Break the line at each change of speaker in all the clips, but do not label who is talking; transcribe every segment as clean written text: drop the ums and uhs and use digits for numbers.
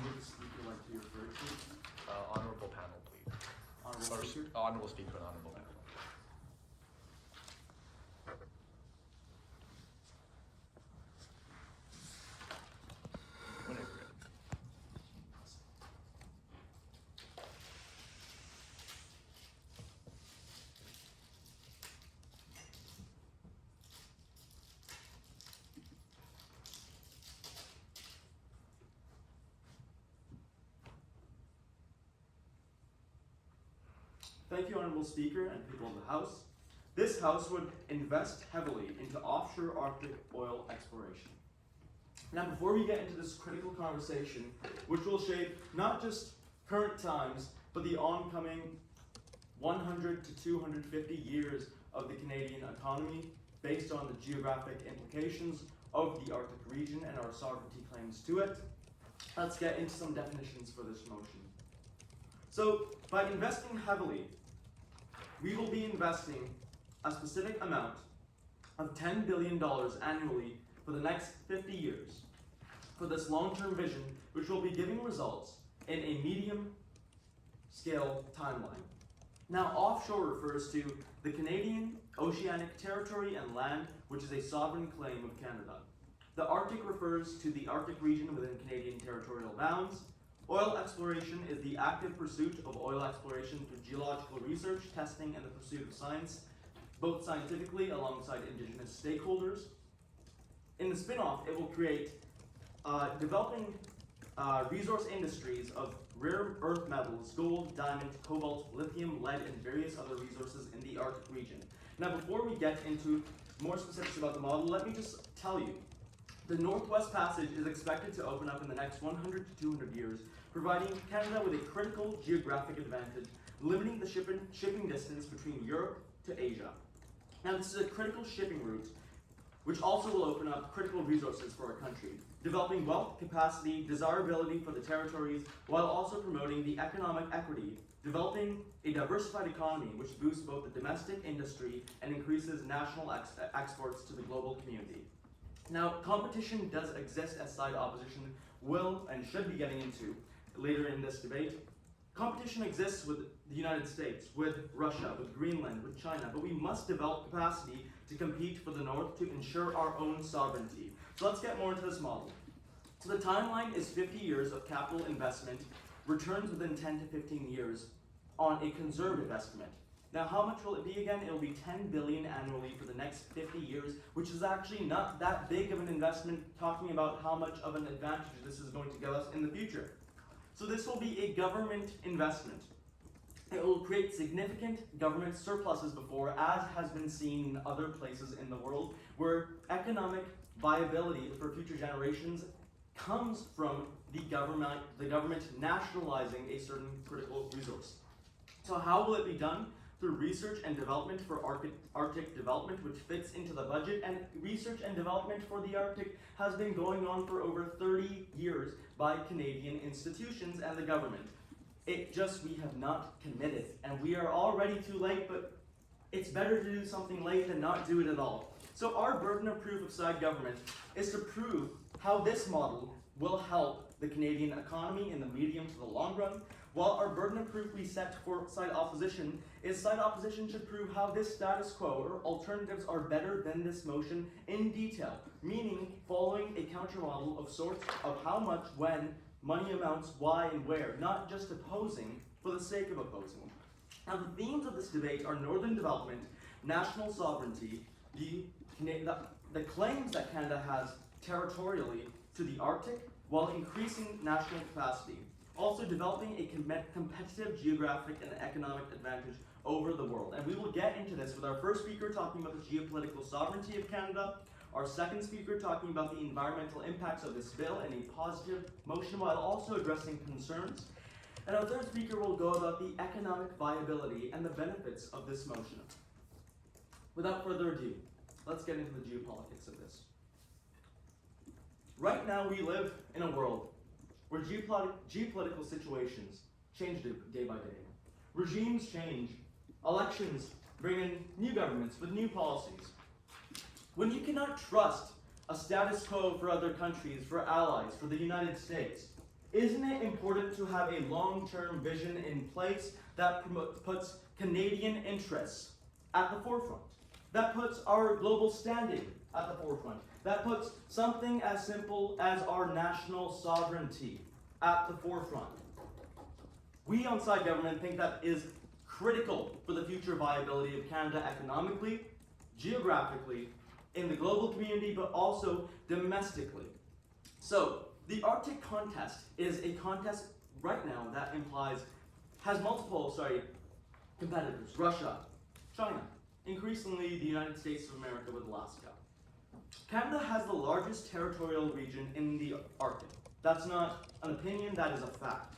would the speaker like to be referred to?
Honorable panel, please.
Honorable speaker?
Honorable speaker and honorable panel. Whenever you're ready.
Thank you, Honorable Speaker and people in the House. This House would invest heavily into offshore Arctic oil exploration. Now, before we get into this critical conversation, which will shape not just current times, but the oncoming 100 to 250 years of the Canadian economy, based on the geographic implications of the Arctic region and our sovereignty claims to it, let's get into some definitions for this motion. So, by investing heavily, we will be investing a specific amount of $10 billion annually for the next 50 years for this long-term vision, which will be giving results in a medium-scale timeline. Now, offshore refers to the Canadian oceanic territory and land, which is a sovereign claim of Canada. The Arctic refers to the Arctic region within Canadian territorial bounds. Oil exploration is the active pursuit of oil exploration through geological research, testing, and the pursuit of science, both scientifically alongside Indigenous stakeholders. In the spin-off, it will create developing resource industries of rare earth metals, gold, diamond, cobalt, lithium, lead, and various other resources in the Arctic region. Now, before we get into more specifics about the model, let me just tell you, the Northwest Passage is expected to open up in the next 100 to 200 years, providing Canada with a critical geographic advantage, limiting the shipping distance between Europe to Asia. Now, this is a critical shipping route, which also will open up critical resources for our country, developing wealth, capacity, desirability for the territories, while also promoting the economic equity, developing a diversified economy which boosts both the domestic industry and increases national exports to the global community. Now, competition does exist, as side opposition will and should be getting into later in this debate. Competition exists with the United States, with Russia, with Greenland, with China, but we must develop capacity to compete for the North to ensure our own sovereignty. So let's get more into this model. So the timeline is 50 years of capital investment, returns within 10 to 15 years on a conservative estimate. Now, how much will it be again? It will be $10 billion annually for the next 50 years, which is actually not that big of an investment, talking about how much of an advantage this is going to give us in the future. So this will be a government investment. It will create significant government surpluses before, as has been seen in other places in the world, where economic viability for future generations comes from the government nationalizing a certain critical resource. So how will it be done? Through research and development for Arctic development, which fits into the budget, and research and development for the Arctic has been going on for over 30 years by Canadian institutions and the government. We have not committed, and we are already too late, but it's better to do something late than not do it at all. So our burden of proof of side government is to prove how this model will help the Canadian economy in the medium to the long run, while our burden of proof we set for side opposition is side opposition should prove how this status quo or alternatives are better than this motion in detail, meaning following a counter model of sorts of how much, when, money amounts, why, and where, not just opposing for the sake of opposing. Now, the themes of this debate are northern development, national sovereignty, the claims that Canada has territorially to the Arctic, while increasing national capacity. Also developing a competitive geographic and economic advantage over the world. And we will get into this with our first speaker talking about the geopolitical sovereignty of Canada, our second speaker talking about the environmental impacts of this bill and a positive motion while also addressing concerns. And our third speaker will go about the economic viability and the benefits of this motion. Without further ado, let's get into the geopolitics of this. Right now we live in a world where geopolitical situations change day by day. Regimes change. Elections bring in new governments with new policies. When you cannot trust a status quo for other countries, for allies, for the United States, Isn't it important to have a long-term vision in place that puts Canadian interests at the forefront? That puts our global standing at the forefront. That puts something as simple as our national sovereignty at the forefront. We on side government think that is critical for the future viability of Canada economically, geographically, in the global community, but also domestically. So, the Arctic contest is a contest right now that has multiple competitors: Russia, China, increasingly the United States of America with Alaska. Canada has the largest territorial region in the Arctic. That's not an opinion, that is a fact.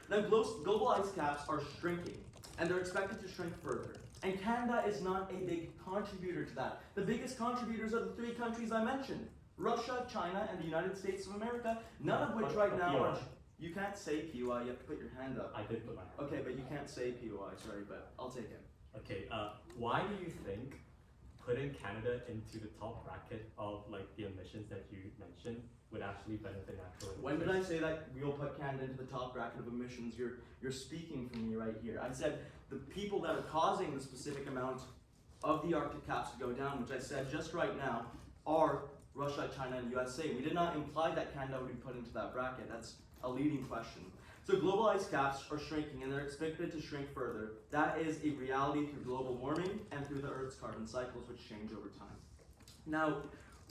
Now, global ice caps are shrinking, and they're expected to shrink further. And Canada is not a big contributor to that. The biggest contributors are the three countries I mentioned: Russia, China, and the United States of America, none of which right now are... You can't say POI, you have to put your hand up.
I did put my hand up.
Okay, but you can't say POI, sorry, but I'll take it.
Okay, why do you think putting Canada into the top bracket of like the emissions that you mentioned would actually benefit natural resources?
When did I say that we'll put Canada into the top bracket of emissions? You're speaking for me right here. I said the people that are causing the specific amount of the Arctic caps to go down, which I said just right now, are Russia, China, and USA. We did not imply that Canada would be put into that bracket. That's a leading question. So global ice caps are shrinking, and they're expected to shrink further. That is a reality through global warming and through the Earth's carbon cycles, which change over time. Now,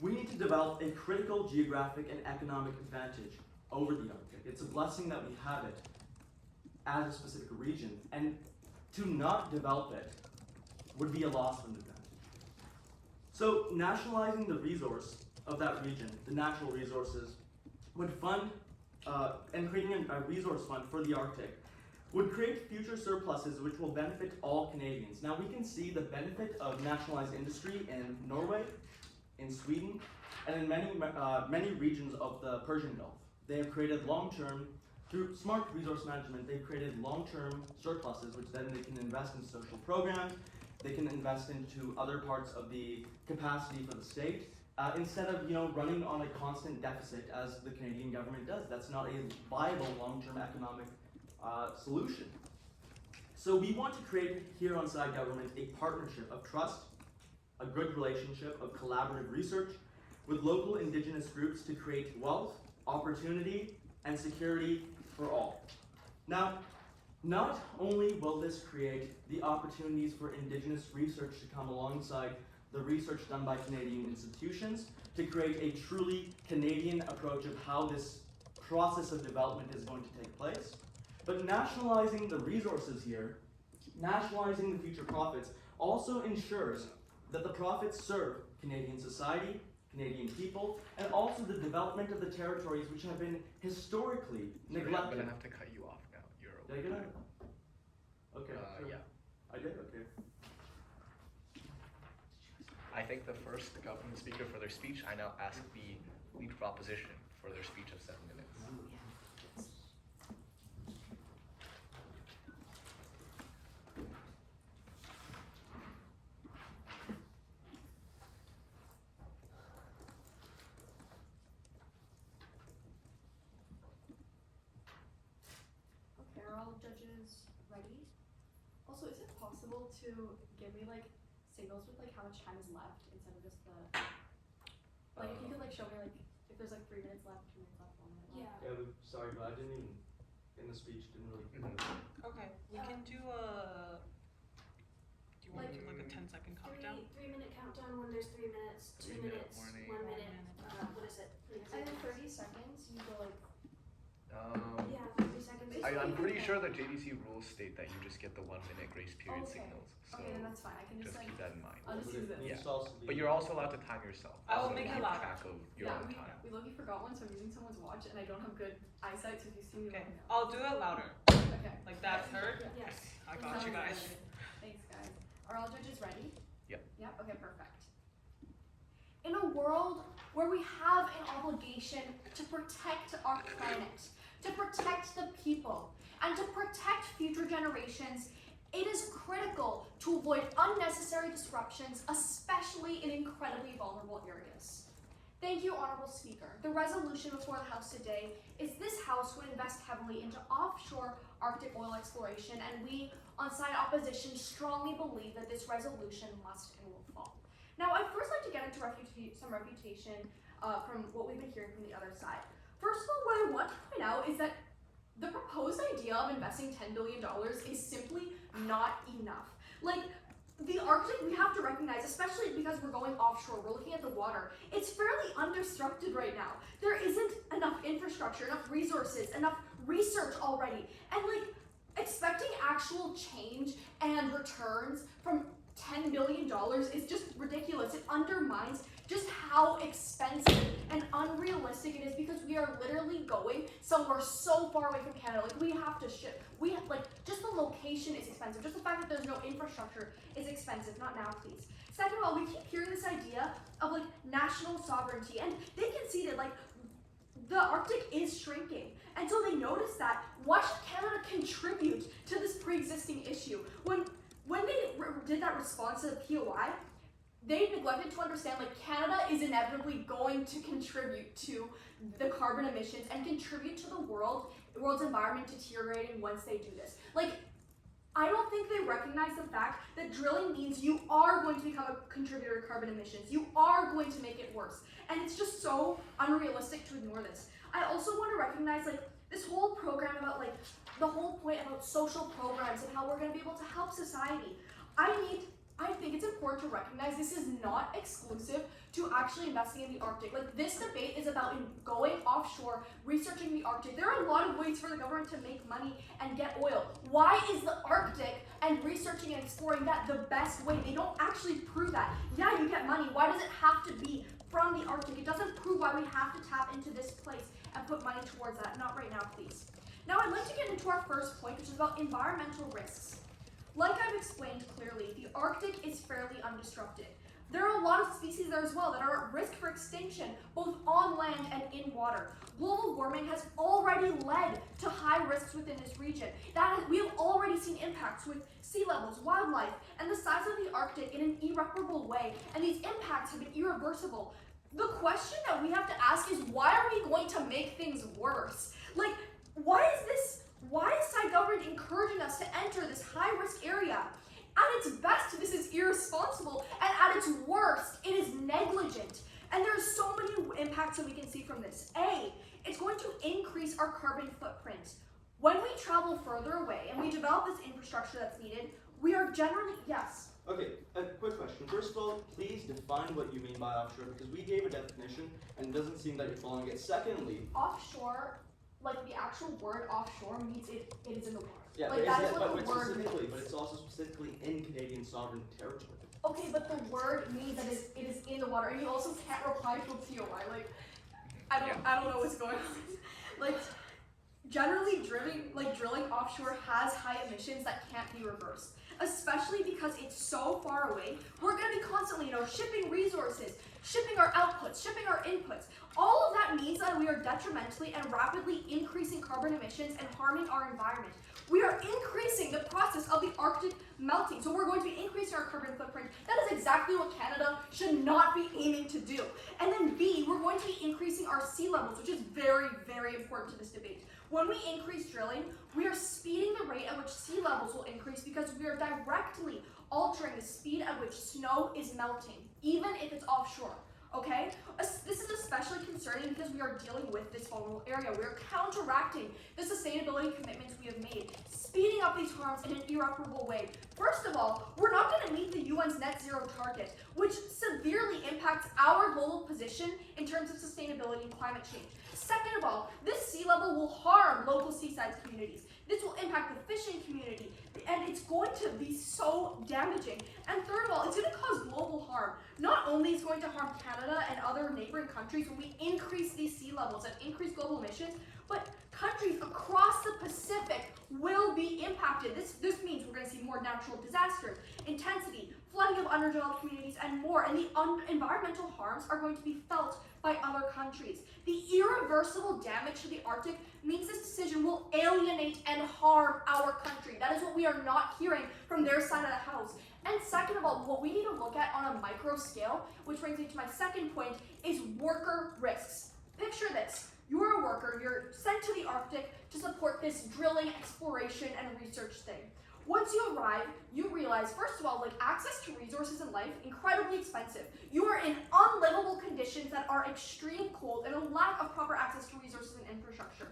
we need to develop a critical geographic and economic advantage over the Arctic. It's a blessing that we have it as a specific region, and to not develop it would be a loss of an advantage. So nationalizing the resource of that region, the natural resources, would fund and creating a resource fund for the Arctic would create future surpluses which will benefit all Canadians. Now we can see the benefit of nationalized industry in Norway, in Sweden, and in many regions of the Persian Gulf. They have created long-term, through smart resource management, they've created long-term surpluses which then they can invest in social programs, they can invest into other parts of the capacity for the state, instead of running on a constant deficit as the Canadian government does. That's not a viable long-term economic solution. So we want to create here on side government a partnership of trust, a good relationship of collaborative research with local Indigenous groups to create wealth, opportunity, and security for all. Now, not only will this create the opportunities for Indigenous research to come alongside the research done by Canadian institutions to create a truly Canadian approach of how this process of development is going to take place, but nationalizing the resources here, nationalizing the future profits, also ensures that the profits serve Canadian society, Canadian people, and also the development of the territories which have been historically neglected.
I'm gonna have to cut you off now. You're over.
Did I get it? Okay. Sure.
Yeah.
I did? Okay.
I thank the first government speaker for their speech. I now ask the lead proposition for their speech of 7 minutes.
Okay, are all judges ready? Also, is it possible to give me like signals with like how much time is left instead of just the like if you could like show me like if there's like 3 minutes left, 2 minutes left, 1 minute left.
Yeah, sorry, but I didn't even, in the speech, didn't really.
Okay, we can do a. Do you want to do like a 10-second countdown?
3-minute countdown when there's 3 minutes, 2
3-minute
minutes,
warning.
1 minute. What is it?
And then 30 seconds, you go like
Yeah, 30 seconds.
I'm pretty sure the JDC rules state that you just get the 1 minute grace period
Okay.
signals. So
okay, then that's fine. I can just
just
like
keep that in mind.
I'll just use this.
Yeah.
Needs to also be-
But you're also allowed to time yourself.
I will
so
make
keep
it louder.
track of your own
we
time.
low-key forgot one, so I'm using someone's watch and I don't have good eyesight, so if you see me
Okay,
let me know.
I'll do it louder.
Okay.
Like that's heard?
Yes.
I got you guys.
Thanks, guys. Are all judges ready?
Yep.
Yep, okay, perfect.
In a world where we have an obligation to protect our planet, to protect the people, and to protect future generations, it is critical to avoid unnecessary disruptions, especially in incredibly vulnerable areas. Thank you, Honorable Speaker. The resolution before the House today is this House would invest heavily into offshore Arctic oil exploration, and we, on side opposition, strongly believe that this resolution must and will fall. Now, I'd first like to get into some refutation from what we've been hearing from the other side. First of all, what I want to point out is that the proposed idea of investing $10 billion is simply not enough. Like, the Arctic, we have to recognize, especially because we're going offshore, we're looking at the water, it's fairly undistracted right now. There isn't enough infrastructure, enough resources, enough research already. And like, expecting actual change and returns from $10 billion is just ridiculous. It undermines just how expensive and unrealistic it is, because we are literally going somewhere so far away from Canada. Like, we have to ship. Just the location is expensive. Just the fact that there's no infrastructure is expensive. Not now, please. Second of all, we keep hearing this idea of like national sovereignty, and they conceded like the Arctic is shrinking. And so they noticed that. Why should Canada contribute to this pre-existing issue? When they did that response to the POI, they neglected to understand like Canada is inevitably going to contribute to the carbon emissions and contribute to the world's environment deteriorating once they do this. Like, I don't think they recognize the fact that drilling means you are going to become a contributor to carbon emissions. You are going to make it worse. And it's just so unrealistic to ignore this. I also want to recognize like this whole program about like the whole point about social programs and how we're going to be able to help society. I think it's important to recognize this is not exclusive to actually investing in the Arctic. Like, this debate is about going offshore, researching the Arctic. There are a lot of ways for the government to make money and get oil. Why is the Arctic and researching and exploring that the best way? They don't actually prove that. Yeah, you get money. Why does it have to be from the Arctic? It doesn't prove why we have to tap into this place and put money towards that. Not right now, please. Now, I'd like to get into our first point, which is about environmental risks. Like I've explained clearly, the Arctic is fairly undisrupted. There are a lot of species there as well that are at risk for extinction, both on land and in water. Global warming has already led to high risks within this region. We have already seen impacts with sea levels, wildlife, and the size of the Arctic in an irreparable way, and these impacts have been irreversible. The question that we have to ask is, why are we going to make things worse? Like, why is side government encouraging us to enter this high-risk area? At its best, this is irresponsible, and at its worst, it is negligent. And there's so many impacts that we can see from this. A, it's going to increase our carbon footprint. When we travel further away and we develop this infrastructure that's needed, we are generally, yes.
Okay, a quick question. First of all, please define what you mean by offshore, because we gave a definition and it doesn't seem that you're following it. Secondly,
Offshore, like the actual word offshore means it is in the water.
yeah,
like that is what the word
specifically,
means.
but it's also specifically in Canadian sovereign territory.
Okay, but the word means that it is in the water, and you also can't reply to a POI. Like, I don't know what's going on. Like, generally drilling offshore has high emissions that can't be reversed, especially because it's so far away. We're gonna be constantly, shipping resources, shipping our outputs, shipping our inputs. All of that means that we are detrimentally and rapidly increasing carbon emissions and harming our environment. We are increasing the process of the Arctic melting, so we're going to be increasing our carbon footprint. That is exactly what Canada should not be aiming to do. And then B, we're going to be increasing our sea levels, which is very, very important to this debate. When we increase drilling, we are speeding the rate at which sea levels will increase, because we are directly altering the speed at which snow is melting, even if it's offshore. Okay? This is especially concerning because we are dealing with this vulnerable area. We are counteracting the sustainability commitments we have made, speeding up these harms in an irreparable way. First of all, we're not going to meet the UN's net zero target, which severely impacts our global position in terms of sustainability and climate change. Second of all, this sea level will harm local seaside communities. This will impact the fishing community, and it's going to be so damaging. And third of all, it's going to cause global harm. Not only is it going to harm Canada and other neighboring countries when we increase these sea levels and increase global emissions, but countries across the Pacific will be impacted. This means we're going to see more natural disasters, intensity, flooding of underdeveloped communities, and more. And the environmental harms are going to be felt by other countries. The irreversible damage to the Arctic means this decision will alienate and harm our country. That is what we are not hearing from their side of the house. And second of all, what we need to look at on a micro scale, which brings me to my second point, is worker risks. Picture this. You're a worker, you're sent to the Arctic to support this drilling, exploration, and research thing. Once you arrive, you realize, first of all, like access to resources in life, incredibly expensive. You are in unlivable conditions that are extreme cold and a lack of proper access to resources and infrastructure.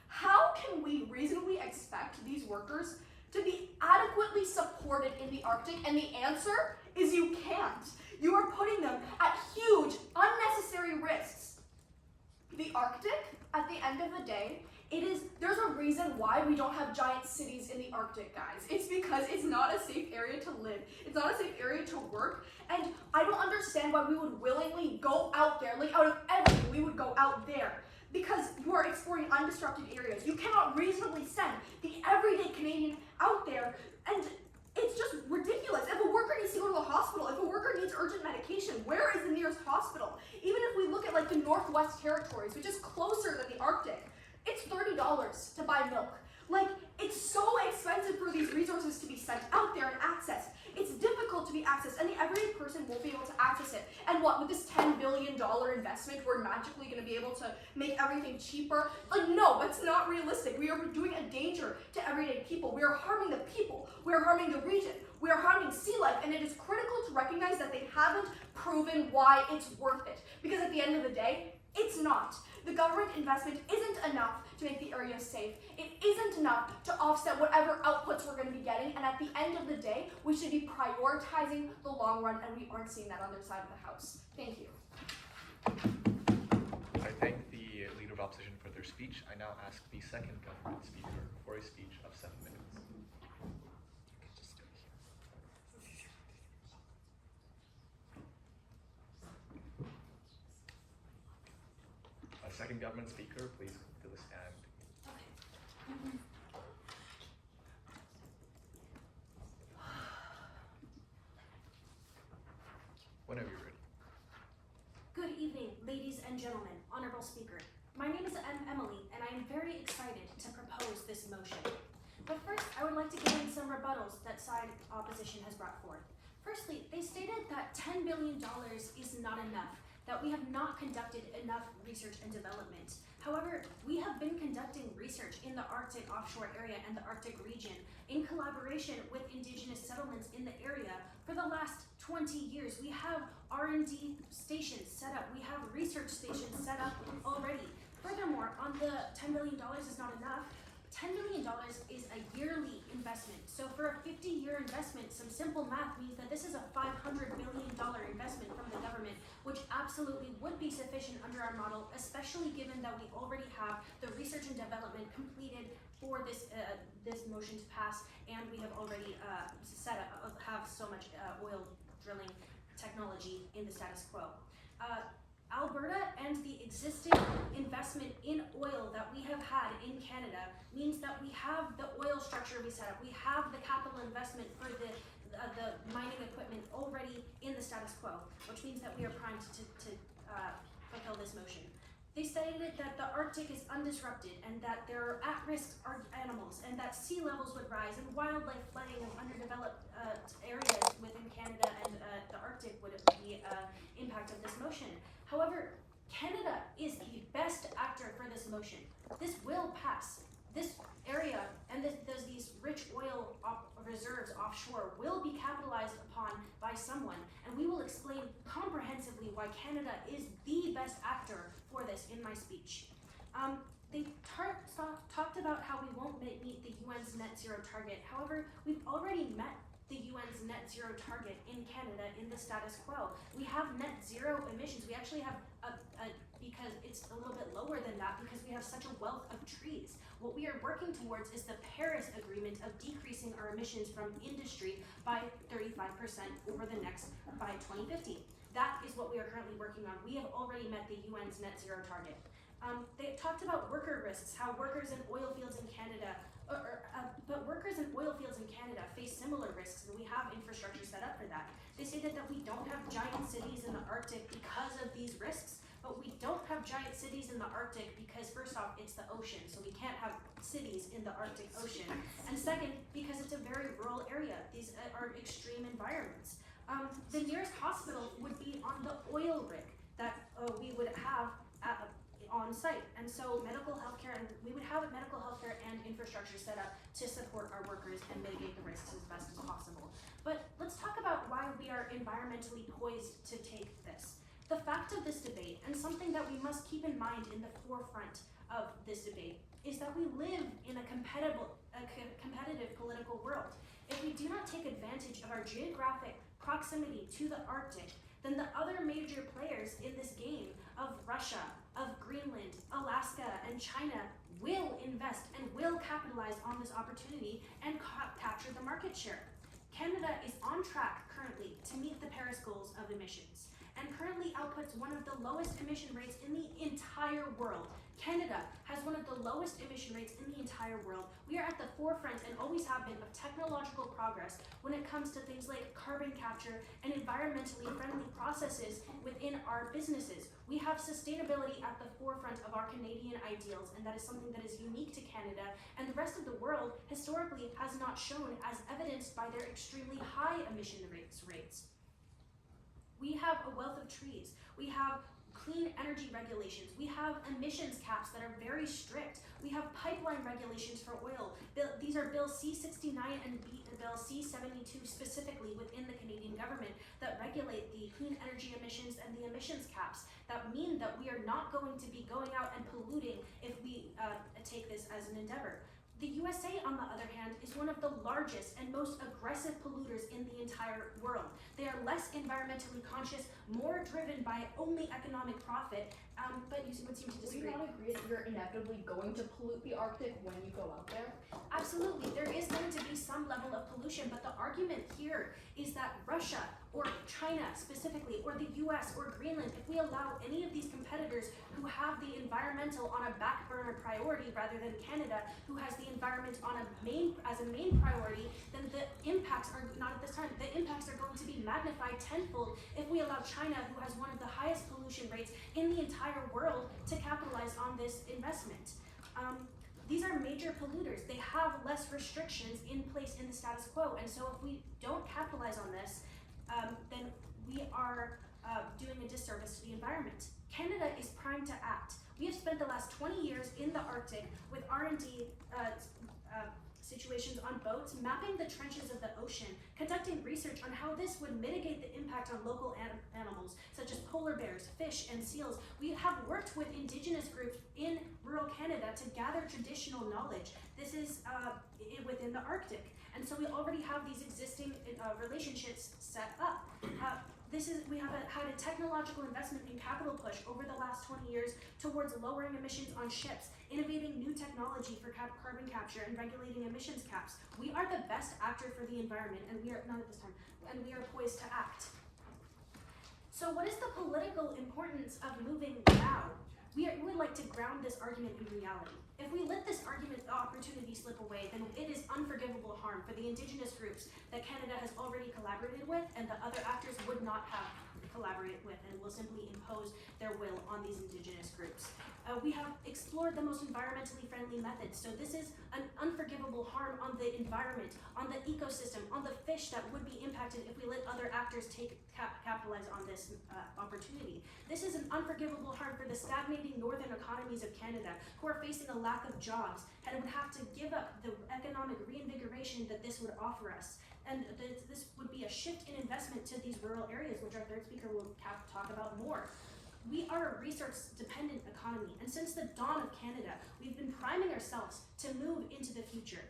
How can we reasonably expect these workers to be adequately supported in the Arctic? And the answer is you can't. You are putting them at huge, unnecessary risks. The Arctic, at the end of the day, there's a reason why we don't have giant cities in the Arctic, guys. It's because it's not a safe area to live. It's not a safe area to work. And I don't understand why we would willingly go out there, like out of everything, we would go out there. Because you are exploring undisrupted areas. You cannot reasonably send the everyday Canadian out there, and it's just ridiculous. If a worker needs to go to the hospital, if a worker needs urgent medication, where is the nearest hospital? Even if we look at like the Northwest Territories, which is closer than the Arctic, it's $30 to buy milk. Like, it's so expensive for these resources to be sent out there and accessed. It's difficult to be accessed, and the everyday person won't be able to access it. And what, with this $10 billion investment, we're magically going to be able to make everything cheaper? Like, no, that's not realistic. We are doing a danger to everyday people. We are harming the people. We are harming the region. We are harming sea life, and it is critical to recognize that they haven't proven why it's worth it. Because at the end of the day, it's not. The government investment isn't enough to make the area safe. It isn't enough to offset whatever outputs we're going to be getting. And at the end of the day, we should be prioritizing the long run, and we aren't seeing that on their side of the house. Thank you.
I thank the Leader of Opposition for their speech. I now ask the second government speaker for a speech of 7 minutes. Second government speaker, please come to the stand. Whenever you're ready.
Good evening, ladies and gentlemen, honorable speaker. My name is Emily, and I am very excited to propose this motion. But first, I would like to give in some rebuttals that side opposition has brought forth. Firstly, they stated that $10 billion is not enough, that we have not conducted enough research and development. However, we have been conducting research in the Arctic offshore area and the Arctic region in collaboration with indigenous settlements in the area for the last 20 years. We have R&D stations set up. We have research stations set up already. Furthermore, on the $10 billion is not enough. $10 million is a yearly investment. So for a 50-year investment, some simple math means that this is a $500 million investment from the government, which absolutely would be sufficient under our model, especially given that we already have the research and development completed for this motion to pass, and we have already have so much oil drilling technology in the status quo. Alberta and the existing investment in oil that we have had in Canada means that we have the oil structure we set up. We have the capital investment for the mining equipment already in the status quo, which means that we are primed to fulfill this motion. They stated that the Arctic is undisrupted and that there are at-risk animals and that sea levels would rise and wildlife flooding of underdeveloped areas within Canada and the Arctic would be impact of this motion. However, Canada is the best actor for this motion. This will pass. This area and these rich oil reserves offshore will be capitalized upon by someone, and we will explain comprehensively why Canada is the best actor for this in my speech. They talked about how we won't meet the UN's net zero target. However, we've already met the UN's net zero target in Canada in the status quo. We have net zero emissions. We actually have because it's a little bit lower than that because we have such a wealth of trees. What we are working towards is the Paris Agreement of decreasing our emissions from industry by 35% by 2050. That is what we are currently working on. We have already met the UN's net zero target. They talked about worker risks, how workers in oil fields in Canada, but workers in oil fields in Canada face similar risks, and we have infrastructure set up for that. They stated that we don't have giant cities in the Arctic because of these risks, but we don't have giant cities in the Arctic because first off, it's the ocean, so we can't have cities in the Arctic Ocean. And second, because it's a very rural area. These are extreme environments. The nearest hospital would be on the oil rig that we would have on site. And so medical healthcare, and we would have medical healthcare and infrastructure set up to support our workers and mitigate the risks as best as possible. But let's talk about why we are environmentally poised to take this. The fact of this debate, and something that we must keep in mind in the forefront of this debate, is that we live in a competitive political world. If we do not take advantage of our geographic proximity to the Arctic, then the other major players in this game of Russia, of Greenland, Alaska, and China will invest and will capitalize on this opportunity and capture the market share. Canada is on track currently to meet the Paris goals of emissions and currently outputs one of the lowest emission rates in the entire world. Canada has one of the lowest emission rates in the entire world. We are at the forefront and always have been of technological progress when it comes to things like carbon capture and environmentally friendly processes within our businesses. We have sustainability at the forefront of our Canadian ideals, and that is something that is unique to Canada, and the rest of the world historically has not shown, as evidenced by their extremely high emission rates. We have a wealth of trees. We have clean energy regulations. We have emissions caps that are very strict. We have pipeline regulations for oil. These are Bill C-69 and Bill C-72 specifically within the Canadian government that regulate the clean energy emissions and the emissions caps that mean that we are not going to be going out and polluting if we take this as an endeavor. The USA, on the other hand, is one of the largest and most aggressive polluters in the entire world. They are less environmentally conscious, more driven by only economic profit, but you would seem to
Do you
disagree.
not agree that you're inevitably going to pollute the Arctic when you go out there?
Absolutely, there is going to be some level of pollution, but the argument here is that Russia or China specifically, or the US or Greenland, if we allow any of these competitors who have the environmental on a back burner priority rather than Canada, who has the environment on as a main priority, then the impacts are not at this time. The impacts are going to be magnified tenfold if we allow China, who has one of the highest pollution rates in the entire world, to capitalize on this investment. These are major polluters. They have less restrictions in place in the status quo, and so if we don't capitalize on this, then we are doing a disservice to the environment. Canada is primed to act. We have spent the last 20 years in the Arctic with R&D situations on boats, mapping the trenches of the ocean, conducting research on how this would mitigate the impact on local animals, such as polar bears, fish, and seals. We have worked with Indigenous groups in rural Canada to gather traditional knowledge. This is within the Arctic. And so we already have these existing relationships set up. We have had a technological investment and capital push over the last 20 years towards lowering emissions on ships, innovating new technology for carbon capture, and regulating emissions caps. We are the best actor for the environment, and we are not at this time, and we are poised to act. So what is the political importance of moving now? We would like to ground this argument in reality. If we let this argument opportunity slip away, then it is unforgivable harm for the Indigenous groups that Canada has already collaborated with and the other actors would not have collaborated with and will simply impose their will on these Indigenous groups. We have explored the most environmentally friendly methods, so this is an unforgivable harm on the environment, on the ecosystem, on the fish that would be impacted if we let other actors capitalize on this opportunity. This is an unforgivable harm for the stagnating northern economies of Canada, who are facing a lack of jobs and would have to give up the economic reinvigoration that this would offer us. And this would be a shift in investment to these rural areas, which our third speaker will talk about more. We are a resource-dependent economy, and since the dawn of Canada, we've been priming ourselves to move into the future.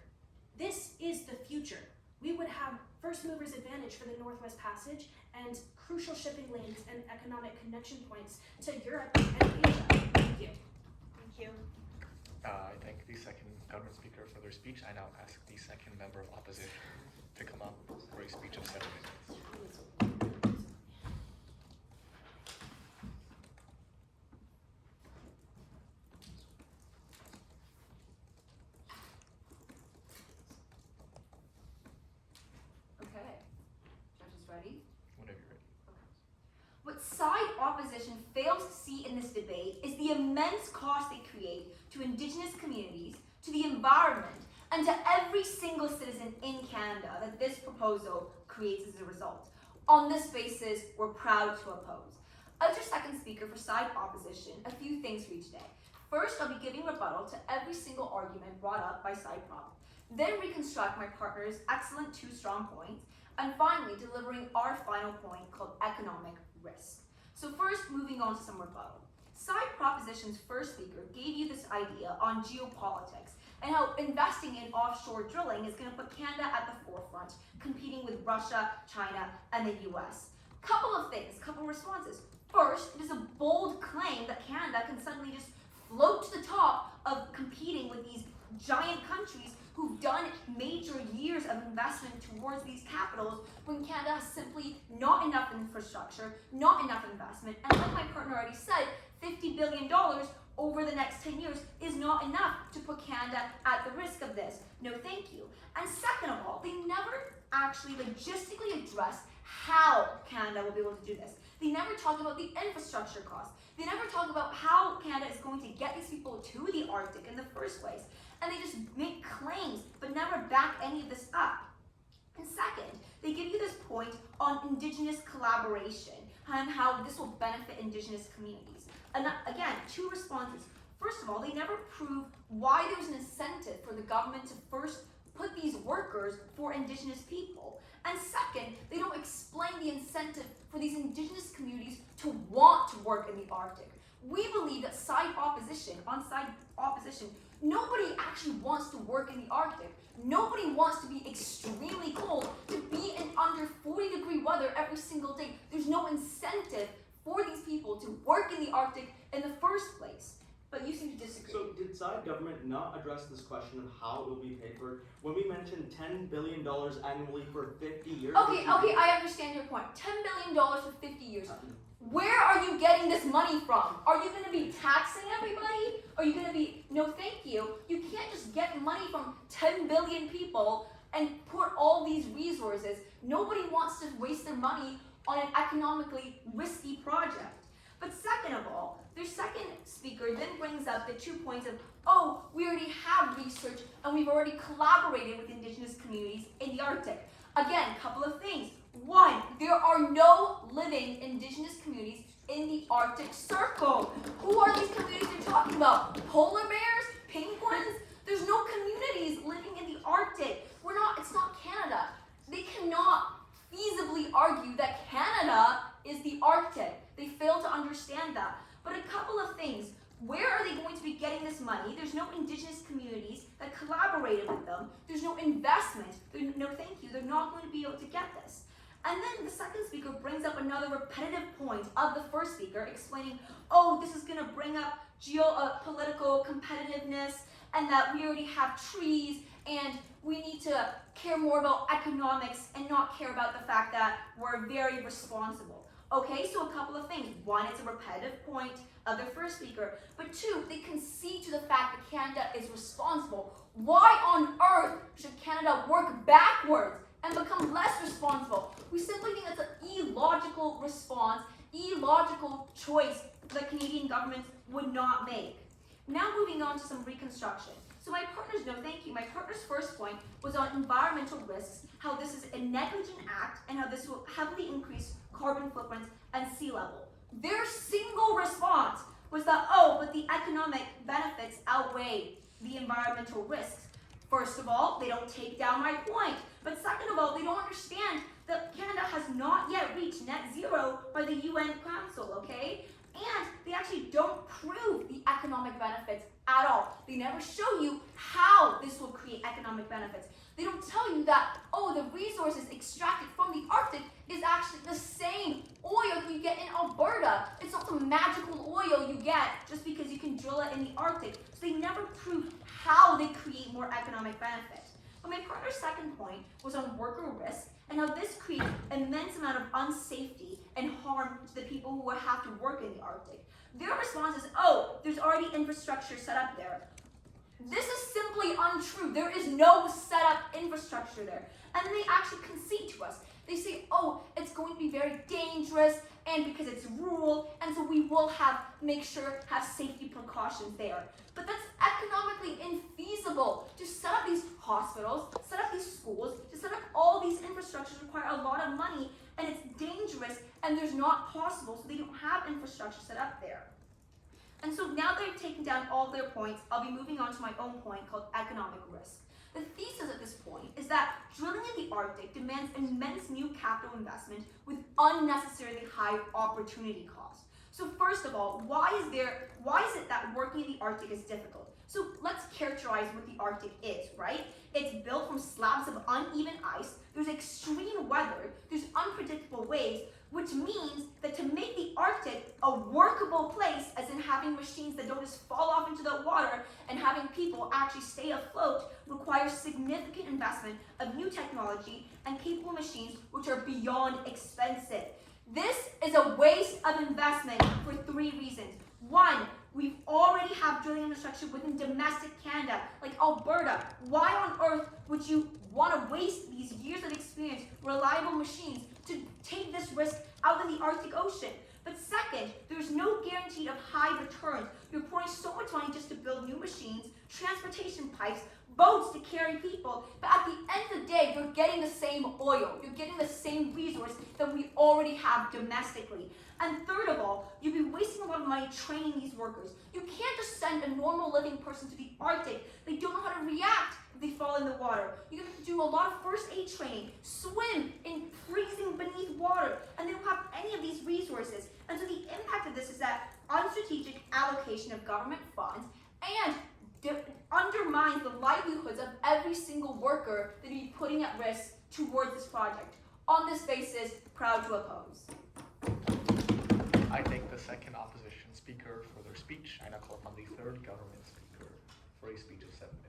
This is the future. We would have first movers advantage for the Northwest Passage and crucial shipping lanes and economic connection points to Europe and Asia. Thank you.
Thank you.
I thank the second government speaker for their speech. I now ask the second member of opposition to come up for a speech of 7 minutes.
Okay. Judges ready?
When
side opposition fails to see in this debate is the immense cost they create to Indigenous communities, to the environment, and to every single citizen in Canada that this proposal creates as a result. On this basis, we're proud to oppose. As your second speaker for side opposition, a few things for you today. First, I'll be giving rebuttal to every single argument brought up by side prop, then reconstruct my partner's excellent two strong points, and finally delivering our final point called economic risk. So first, moving on to some rebuttal. Side proposition's first speaker gave you this idea on geopolitics and how investing in offshore drilling is going to put Canada at the forefront, competing with Russia, China, and the US. Couple of things, couple responses. First, it is a bold claim that Canada can suddenly just float to the top of competing with these giant countries who've done major years of investment towards these capitals when Canada has simply not enough infrastructure, not enough investment, and like my partner already said, $50 billion over the next 10 years is not enough to put Canada at the risk of this. No thank you. And second of all, they never actually logistically address how Canada will be able to do this. They never talk about the infrastructure costs. They never talk about how Canada is going to get these people to the Arctic in the first place. And they just make claims, but never back any of this up. And second, they give you this point on Indigenous collaboration and how this will benefit Indigenous communities. And again, two responses. First of all, they never prove why there's an incentive for the government to first put these workers for Indigenous people. And second, they don't explain the incentive for these Indigenous communities to want to work in the Arctic. We believe that on side opposition, nobody actually wants to work in the Arctic. Nobody wants to be extremely cold, to be in under 40-degree weather every single day. There's no incentive for these people to work in the Arctic in the first place. But you seem to disagree.
So did side government not address this question of how it will be paid for? When we mentioned $10 billion annually for 50 years.
Okay, I understand your point. $10 billion for 50 years. Where are you getting this money from? Are you going to be taxing everybody? Are you going to be, no thank you. You can't just get money from 10 billion people and put all these resources. Nobody wants to waste their money on an economically risky project. But second of all, their second speaker then brings up the 2 points of, oh, we already have research and we've already collaborated with Indigenous communities in the Arctic. Again, a couple of things. One, there are no living Indigenous communities in the Arctic Circle. Who are these communities you're talking about? Polar bears? Penguins? There's no communities living in the Arctic. It's not Canada. They cannot feasibly argue that Canada is the Arctic. They fail to understand that. But a couple of things. Where are they going to be getting this money? There's no Indigenous communities that collaborated with them. There's no investment. No thank you. They're not going to be able to get this. And then the second speaker brings up another repetitive point of the first speaker, explaining, oh, this is going to bring up geopolitical competitiveness, and that we already have trees, and we need to care more about economics and not care about the fact that we're very responsible. Okay, so a couple of things. One, it's a repetitive point of the first speaker, but two, they concede to the fact that Canada is responsible. Why on earth should Canada work backwards and become less responsible? We simply think that's an illogical response, illogical choice that Canadian governments would not make. Now moving on to some reconstruction. So my partner's first point was on environmental risks, how this is a negligent act and how this will heavily increase carbon footprints and sea level. Their single response was that, oh, but the economic benefits outweigh the environmental risks. First of all, they don't take down my point. But second of all, they don't understand that Canada has not yet reached net zero by the UN Council, okay? And they actually don't prove the economic benefits at all. They never show you how this will create economic benefits. They don't tell you that, oh, the resources extracted from the Arctic is actually the same oil that you get in Alberta. It's not some magical oil you get just because you can drill it in the Arctic. So they never prove how they create more economic benefit. But my partner's second point was on worker risk and how this creates immense amount of unsafety and harm to the people who would have to work in the Arctic. Their response is, oh, there's already infrastructure set up there. This is simply untrue. There is no set up infrastructure there. And they actually concede to us. They say, oh, it's going to be very dangerous and because it's rural, and so we will have safety precautions there. But that's economically infeasible. To set up these hospitals, set up these schools, to set up all these infrastructures require a lot of money, and it's dangerous, and there's not possible, so they don't have infrastructure set up there. And so now that I've taken down all their points, I'll be moving on to my own point called economic risk. The thesis at this point is that drilling in the Arctic demands immense new capital investment with unnecessarily high opportunity cost. So first of all, why is it that working in the Arctic is difficult? So let's characterize what the Arctic is, right? It's built from slabs of uneven ice, there's extreme weather, there's unpredictable waves, which means that to make the Arctic a workable place, as in having machines that don't just fall off into the water and having people actually stay afloat, requires significant investment of new technology and capable machines which are beyond expensive. This is a waste of investment for 3 reasons. 1, we already have drilling infrastructure within domestic Canada, like Alberta. Why on earth would you want to waste these years of experience, reliable machines, to take this risk out in the Arctic Ocean? But second, there's no guarantee of high returns. You're pouring so much money just to build new machines, transportation pipes, boats to carry people, but at the end of the day, you're getting the same oil, you're getting the same resource that we already have domestically. And third of all, you'd be wasting a lot of money training these workers. You can't just send a normal living person to the Arctic. They don't know how to react if they fall in the water. You're going to do a lot of first aid training, swim in freezing beneath water, and they don't have any of these resources. And so the impact of this is that unstrategic allocation of government funds and undermines the livelihoods of every single worker that you'd be putting at risk towards this project. On this basis, proud to oppose.
I thank the second opposition speaker for their speech. I now call upon the third government speaker for a speech of 7 minutes.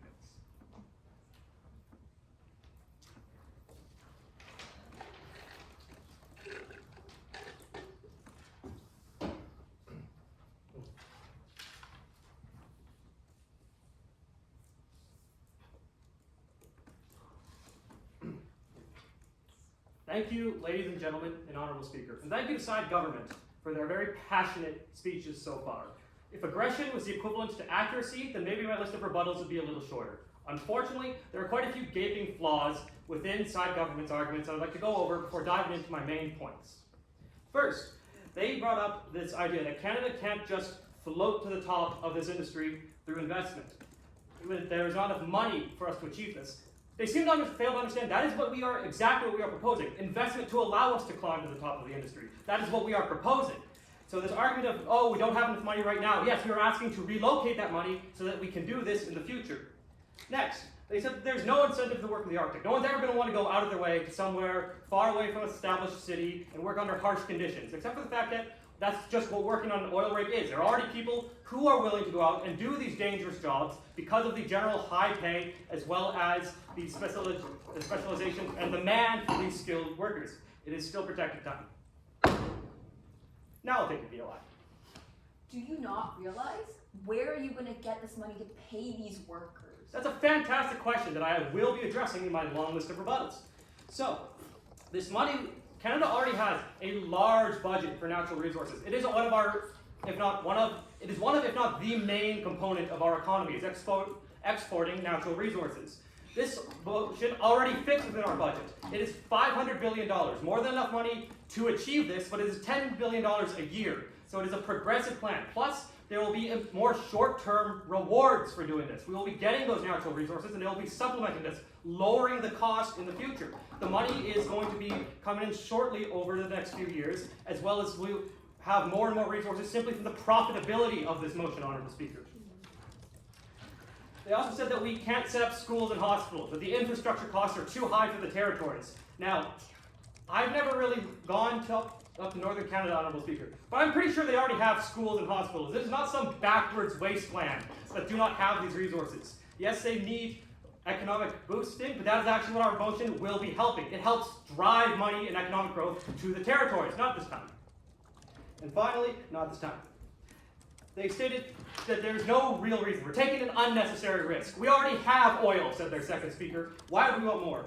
Thank you, ladies and gentlemen, and honorable speaker. And thank you to side government for their very passionate speeches so far. If aggression was the equivalent to accuracy, then maybe my list of rebuttals would be a little shorter. Unfortunately, there are quite a few gaping flaws within side government's arguments I'd like to go over before diving into my main points. First, they brought up this idea that Canada can't just float to the top of this industry through investment. There is not enough money for us to achieve this. They seem to fail to understand that is exactly what we are proposing. Investment to allow us to climb to the top of the industry. That is what we are proposing. So this argument of, oh, we don't have enough money right now. Yes, we are asking to relocate that money so that we can do this in the future. Next, they said that there's no incentive to work in the Arctic. No one's ever going to want to go out of their way to somewhere far away from an established city and work under harsh conditions, except for the fact that that's just what working on an oil rig is. There are already people who are willing to go out and do these dangerous jobs because of the general high pay as well as the specialization and demand for these skilled workers. It is still protected time. Now I'll take the VOI.
Do you not realize where are you going to get this money to pay these workers?
That's a fantastic question that I will be addressing in my long list of rebuttals. So, this money, Canada already has a large budget for natural resources. It is one of, if not the main component of our economy, is exporting natural resources. This should already fit within our budget. It is $500 billion, more than enough money to achieve this, but it is $10 billion a year. So it is a progressive plan. Plus, there will be more short-term rewards for doing this. We will be getting those natural resources and they will be supplementing this, lowering the cost in the future. The money is going to be coming in shortly over the next few years, as well as we have more and more resources simply from the profitability of this motion, Honorable Speaker. They also said that we can't set up schools and hospitals, that the infrastructure costs are too high for the territories. Now, I've never really gone up to northern Canada, Honorable Speaker, but I'm pretty sure they already have schools and hospitals. This is not some backwards wasteland that do not have these resources. Yes, they need economic boosting, but that is actually what our motion will be helping. It helps drive money and economic growth to the territories, not this time. And finally, not this time. They stated that there's no real reason. We're taking an unnecessary risk. We already have oil, said their second speaker. Why would we want more?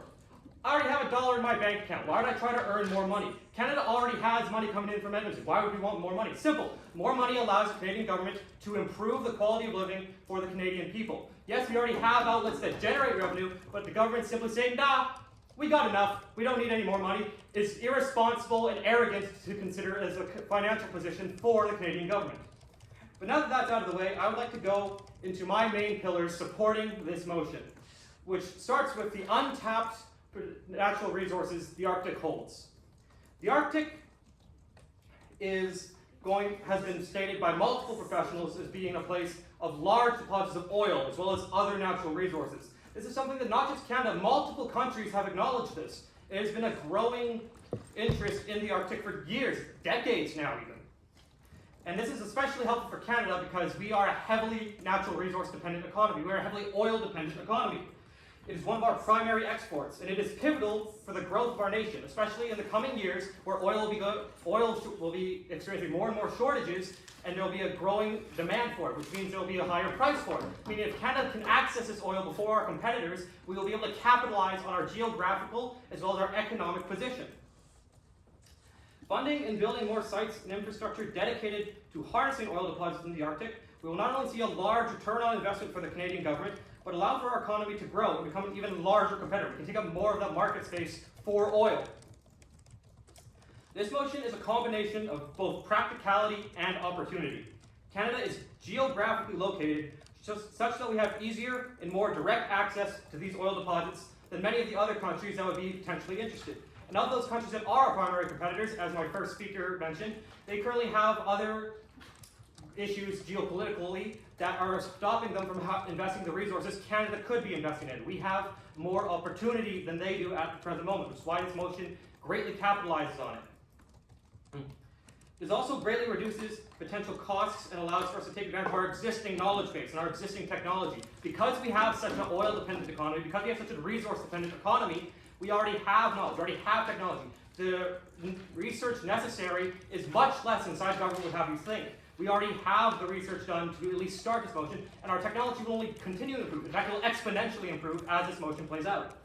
I already have $1 in my bank account. Why would I try to earn more money? Canada already has money coming in from Edmonton. Why would we want more money? Simple. More money allows the Canadian government to improve the quality of living for the Canadian people. Yes, we already have outlets that generate revenue, but the government simply saying, nah, we got enough, we don't need any more money, is irresponsible and arrogant to consider as a financial position for the Canadian government. But now that that's out of the way, I would like to go into my main pillars supporting this motion, which starts with the untapped natural resources the Arctic holds. The Arctic has been stated by multiple professionals as being a place of large deposits of oil as well as other natural resources. This is something that not just Canada, multiple countries have acknowledged this. It has been a growing interest in the Arctic for years, decades now even. And this is especially helpful for Canada because we are a heavily natural resource dependent economy. We are a heavily oil dependent economy. It is one of our primary exports, and it is pivotal for the growth of our nation, especially in the coming years where oil will be experiencing more and more shortages, and there will be a growing demand for it, which means there will be a higher price for it. Meaning if Canada can access this oil before our competitors, we will be able to capitalize on our geographical as well as our economic position. Funding and building more sites and infrastructure dedicated to harnessing oil deposits in the Arctic, we will not only see a large return on investment for the Canadian government, but allow for our economy to grow and become an even larger competitor. We can take up more of that market space for oil. This motion is a combination of both practicality and opportunity. Canada is geographically located such that we have easier and more direct access to these oil deposits than many of the other countries that would be potentially interested. And of those countries that are our primary competitors, as my first speaker mentioned, they currently have other issues geopolitically that are stopping them from investing the resources Canada could be investing in. We have more opportunity than they do at the present moment, which is why this motion greatly capitalizes on it. This also greatly reduces potential costs and allows for us to take advantage of our existing knowledge base and our existing technology. Because we have such an oil-dependent economy, because we have such a resource-dependent economy, we already have knowledge, we already have technology. The research necessary is much less than inside government would have you think. We already have the research done to at least start this motion, and our technology will only continue to improve. In fact, it will exponentially improve as this motion plays out.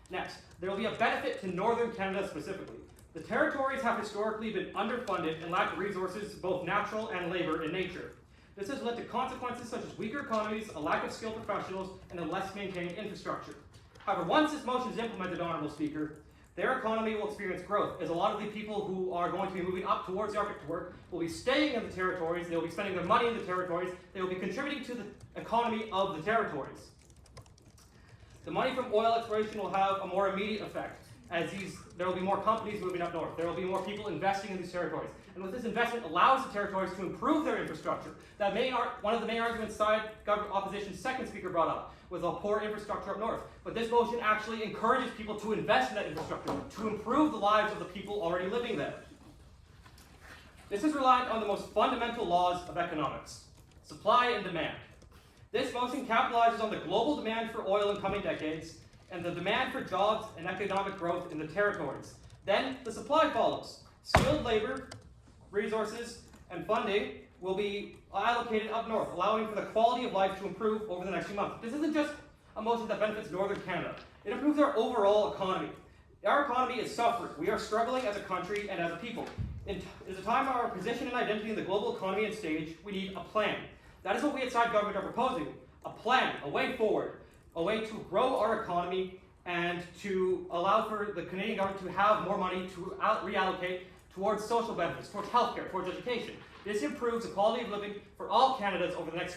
Next, there will be a benefit to Northern Canada specifically. The territories have historically been underfunded and lack resources, both natural and labor in nature. This has led to consequences such as weaker economies, a lack of skilled professionals, and a less maintained infrastructure. However, once this motion is implemented, Honourable Speaker, their economy will experience growth, as a lot of the people who are going to be moving up towards the Arctic to work will be staying in the territories, they will be spending their money in the territories, they will be contributing to the economy of the territories. The money from oil exploration will have a more immediate effect, as there will be more companies moving up north, there will be more people investing in these territories. And with this investment allows the territories to improve their infrastructure. One of the main arguments side opposition's second speaker brought up was a poor infrastructure up north. But this motion actually encourages people to invest in that infrastructure, to improve the lives of the people already living there. This is reliant on the most fundamental laws of economics, supply and demand. This motion capitalizes on the global demand for oil in coming decades and the demand for jobs and economic growth in the territories. Then the supply follows. Skilled labor, resources, and funding will be allocated up north, allowing for the quality of life to improve over the next few months. This isn't just a motion that benefits Northern Canada. It improves our overall economy. Our economy is suffering. We are struggling as a country and as a people. At the time of our position and identity in the global economy and stage, we need a plan. That is what we at Side Government are proposing. A plan, a way forward, a way to grow our economy and to allow for the Canadian government to have more money to reallocate towards social benefits, towards healthcare, towards education. This improves the quality of living for all Canadians over the next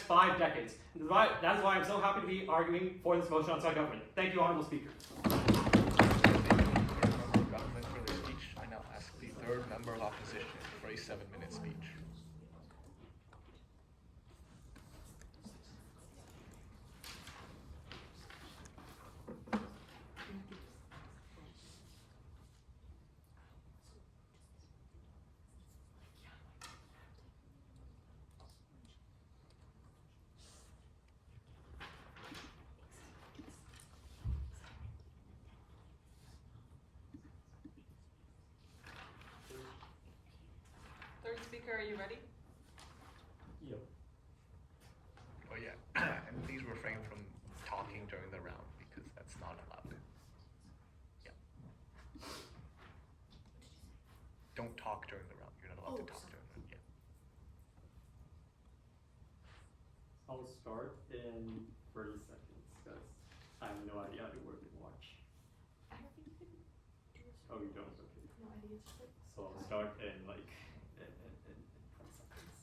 5 decades. And that is why I'm so happy to be arguing for this motion on Side Government. Thank you, Honourable Speaker.
Member of Government for their speech. I now ask the third member of opposition for a 7-minute speech.
Third speaker, are you ready?
Yep.
Oh yeah, and please refrain from talking during the round because that that's not allowed. Yeah. Don't talk during the round. You're not allowed to talk during the yeah.
I'll start in 30 seconds because I have no idea how to work in watch.
I don't think you can do this.
Oh, you don't? Okay.
No, I think it's just like.
So I'll start in like in 20 seconds.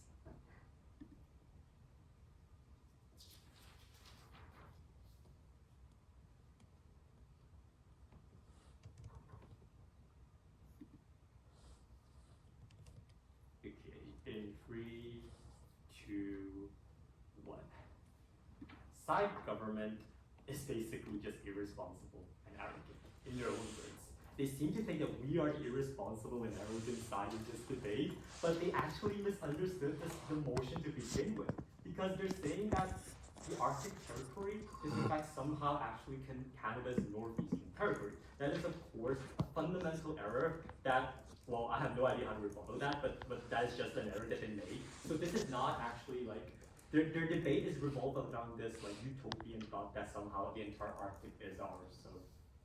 Okay, in 3, 2, 1. Side government is basically just irresponsible and arrogant, in their own words. They seem to think that we are the irresponsible and arrogant side in this debate, but they actually misunderstood the motion to begin with. Because they're saying that the Arctic territory is in fact somehow actually Canada's northeastern territory. That is of course a fundamental error that, well, I have no idea how to rebuttal that, but that is just an error that they made. So this is not actually like, their debate is revolved around this like utopian thought that somehow the entire Arctic is ours. So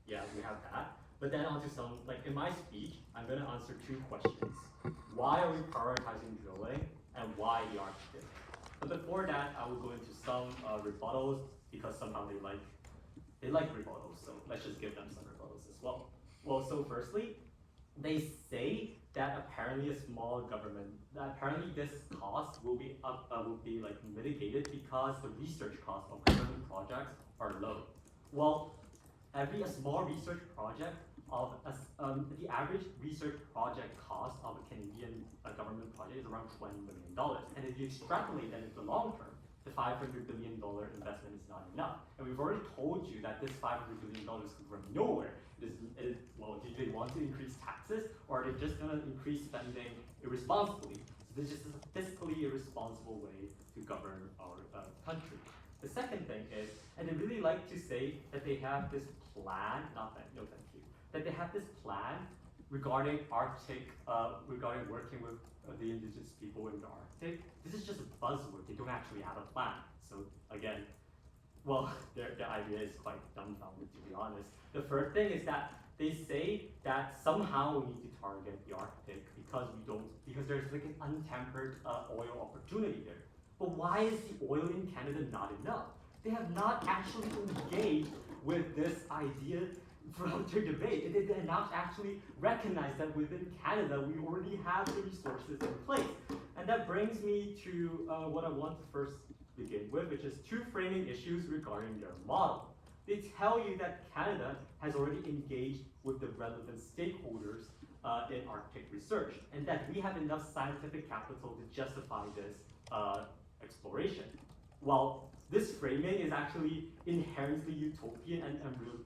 yeah, we have that. But then onto some, like in my speech, I'm gonna answer 2 questions. Why are we prioritizing drilling and why the Arctic? But before that, I will go into some rebuttals because somehow they like rebuttals. So let's just give them some rebuttals as well. Well, so firstly, they say that apparently a small government, that apparently this cost will be like mitigated because the research costs of government projects are low. Well, a small research project of the average research project cost of a Canadian government project is around $20 million. And if you extrapolate that into the long term, the $500 billion investment is not enough. And we've already told you that this $500 billion comes from nowhere. Well, do they want to increase taxes, or are they just going to increase spending irresponsibly? So this is just a fiscally irresponsible way to govern our country. The second thing is, and they really like to say that they have this plan, no thank you, that they have this plan regarding Arctic, regarding working with the indigenous people in the Arctic. This is just a buzzword. They don't actually have a plan. So again, well, their idea is quite dumbfounded, to be honest. The third thing is that they say that somehow we need to target the Arctic because there's like an untempered oil opportunity there. But why is the oil in Canada not enough? They have not actually engaged with this idea from their debate. They did not actually recognize that within Canada we already have the resources in place. And that brings me to what I want to first begin with, which is 2 framing issues regarding their model. They tell you that Canada has already engaged with the relevant stakeholders in Arctic research, and that we have enough scientific capital to justify this exploration. Well, this framing is actually inherently utopian and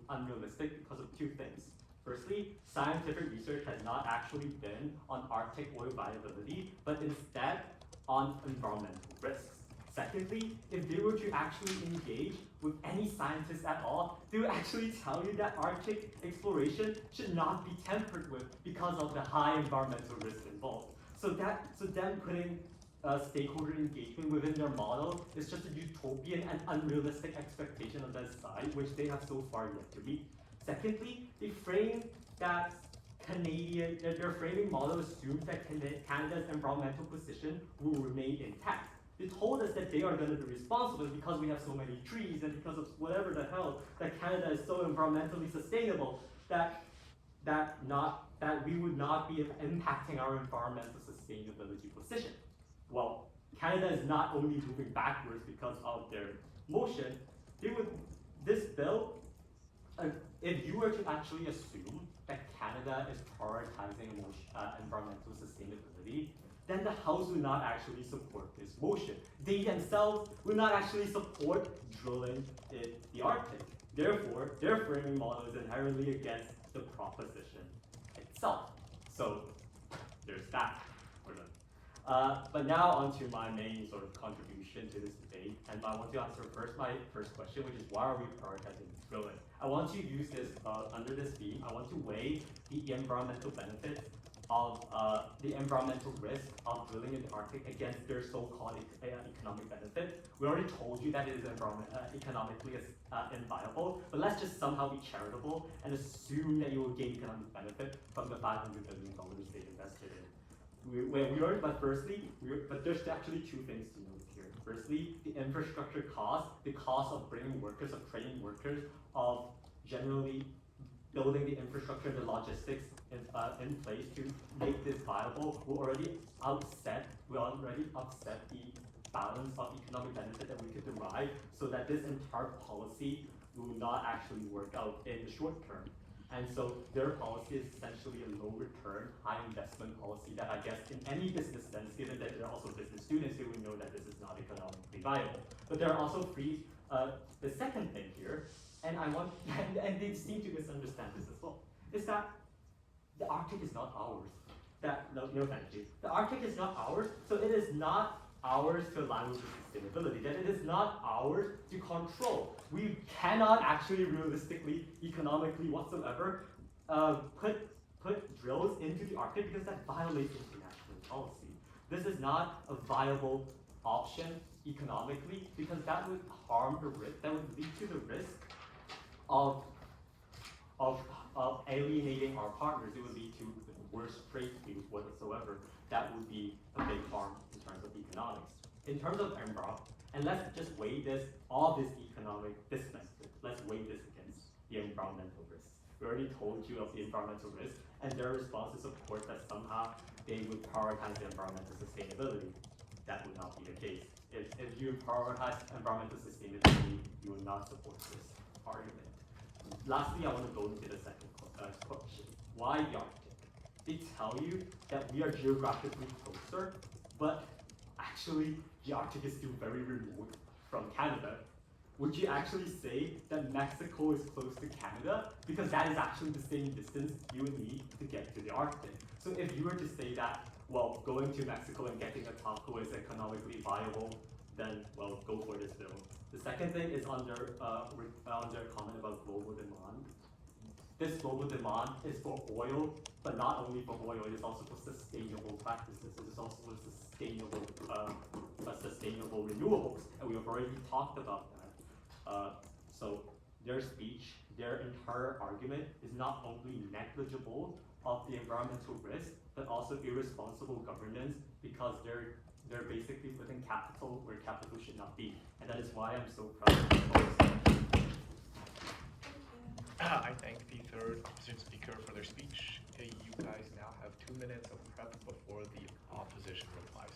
unrealistic because of 2 things. Firstly, scientific research has not actually been on Arctic oil viability, but instead on environmental risks. Secondly, if they were to actually engage with any scientists at all, they would actually tell you that Arctic exploration should not be tempered with because of the high environmental risk involved. So them putting stakeholder engagement within their model is just a utopian and unrealistic expectation on that side, which they have so far yet to meet. Secondly, they frame that their framing model assumes that Canada's environmental position will remain intact. They told us that they are going to be responsible because we have so many trees and because of whatever the hell, that Canada is so environmentally sustainable that we would not be impacting our environmental sustainability position. Well, Canada is not only moving backwards because of their motion, this bill, if you were to actually assume that Canada is prioritizing environmental sustainability, then the House will not actually support this motion. They themselves will not actually support drilling in the Arctic. Therefore, their framing model is inherently against the proposition itself. So, there's that for them. But now onto my main sort of contribution to this debate, and I want to answer my first question, which is why are we prioritizing drilling? I want to use this, under this theme, I want to weigh the environmental benefits of the environmental risk of drilling in the Arctic against their so-called economic benefit. We already told you that it is economically inviable, but let's just somehow be charitable and assume that you will gain economic benefit from the $500 billion they invested in. But there's actually two things to note here. Firstly, the infrastructure cost, the cost of bringing workers, of training workers, of generally building the infrastructure, the logistics in place to make this viable will already upset the balance of economic benefit that we could derive, so that this entire policy will not actually work out in the short term. And so their policy is essentially a low return, high investment policy that I guess in any business sense, given that there are also business students who would know that this is not economically viable. But there are also the second thing here, and they seem to misunderstand this as well, is that the Arctic is not ours. No, thank you. The Arctic is not ours, so it is not ours to align with sustainability, that it is not ours to control. We cannot actually realistically, economically whatsoever, put drills into the Arctic because that violates international policy. This is not a viable option economically because that would harm the risk, that would lead to the risk of alienating our partners. It would lead to worse trade deals whatsoever. That would be a big harm in terms of economics. In terms of environment, and let's just weigh all this economic benefit, let's weigh this against the environmental risks. We already told you of the environmental risks, and their response is of course that somehow they would prioritize the environmental sustainability. That would not be the case. If you prioritize environmental sustainability, you will not support this argument. Lastly, I want to go into the second question. Why the Arctic? They tell you that we are geographically closer, but actually the Arctic is still very remote from Canada. Would you actually say that Mexico is close to Canada? Because that is actually the same distance you would need to get to the Arctic. So if you were to say that, well, going to Mexico and getting a taco is economically viable, then, well, go for this bill. The second thing is on their comment about global demand. This global demand is for oil, but not only for oil, it is also for sustainable practices. It is also for sustainable renewables, and we have already talked about that. So their speech, their entire argument is not only negligible of the environmental risk, but also irresponsible governance because they're basically putting capital where capital should not be, and that is why I'm so proud of this policy.
I thank the third opposition speaker for their speech. You guys now have 2 minutes of prep before the opposition replies.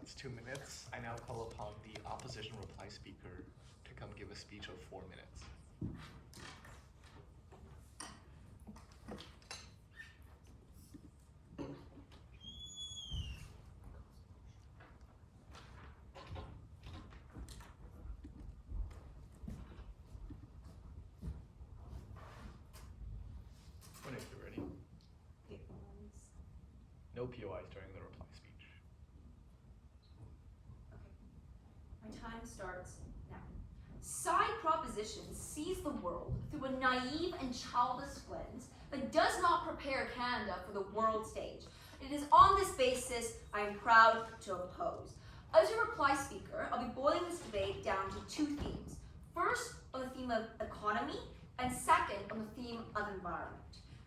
That's 2 minutes. I now call upon the opposition reply speaker to come give a speech of 4 minutes. Whenever you're ready. No POIs during the reply speech.
My time starts now. Side proposition sees the world through a naive and childish lens that does not prepare Canada for the world stage. It is on this basis I am proud to oppose. As a reply speaker, I'll be boiling this debate down to 2 themes. First, on the theme of economy, and second, on the theme of environment.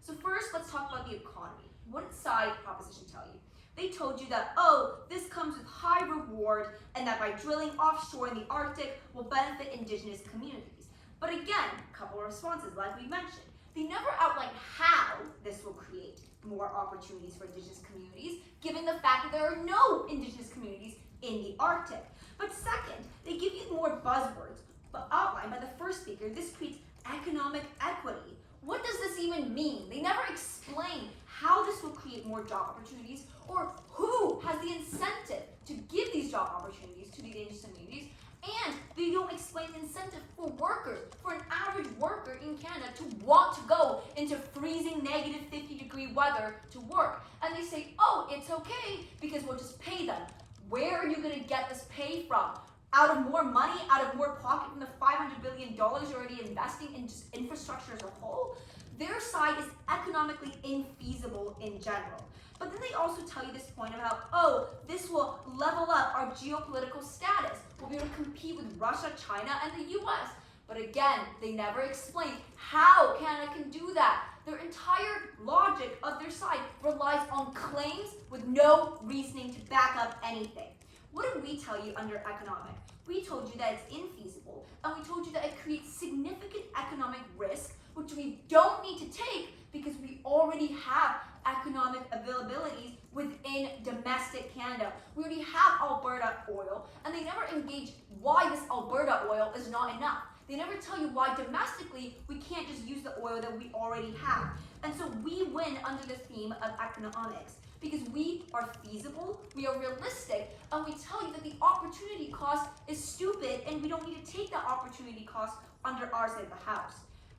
So first, let's talk about the economy. What did side proposition tell you? They told you that, oh, this comes with high reward and that by drilling offshore in the Arctic will benefit indigenous communities. But again, a couple of responses like we mentioned. They never outlined how this will create more opportunities for indigenous communities, given the fact that there are no indigenous communities in the Arctic. But second, they give you more buzzwords, but outlined by the first speaker, this creates economic equity. What does this even mean? They never explain how this will create more job opportunities or who has the incentive to give these job opportunities to the indigenous communities, and they don't explain the incentive for workers, for an average worker in Canada to want to go into freezing negative 50-degree weather to work. And they say, oh, it's okay because we'll just pay them. Where are you going to get this pay from? Out of more money, out of more pocket from the $500 billion you're already investing in just infrastructure as a whole? Their side is economically infeasible in general. But then they also tell you this point about, oh, this will level up our geopolitical status. We'll be able to compete with Russia, China, and the US. But again, they never explain how Canada can do that. Their entire logic of their side relies on claims with no reasoning to back up anything. What did we tell you under economic? We told you that it's infeasible, and we told you that it creates significant economic risk, which we don't need to take because we already have economic availabilities within domestic Canada. We already have Alberta oil, and they never engage why this Alberta oil is not enough. They never tell you why domestically we can't just use the oil that we already have. And so we win under the theme of economics because we are feasible, we are realistic, and we tell you that the opportunity cost is stupid and we don't need to take that opportunity cost under our side of the house.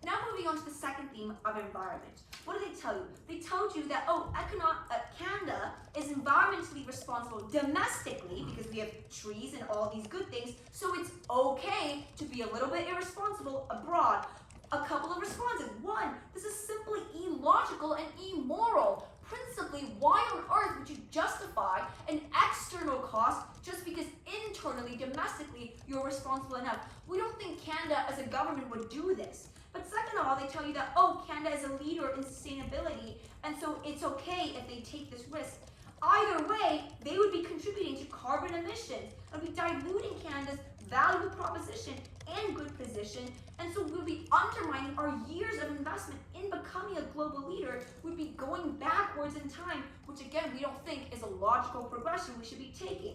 Now moving on to the second theme of environment. What do they tell you? They told you that, oh, Canada is environmentally responsible domestically because we have trees and all these good things, so it's okay to be a little bit irresponsible abroad. A couple of responses. One, this is simply illogical and immoral. Principally, why on earth would you justify an external cost just because internally, domestically, you're responsible enough? We don't think Canada as a government would do this. But second of all, they tell you that, oh, Canada is a leader in sustainability, and so it's okay if they take this risk. Either way, they would be contributing to carbon emissions and be diluting Canada's valuable proposition and good position, and so we'll be undermining our years of investment in becoming a global leader. We'd be going backwards in time, which again, we don't think is a logical progression we should be taking.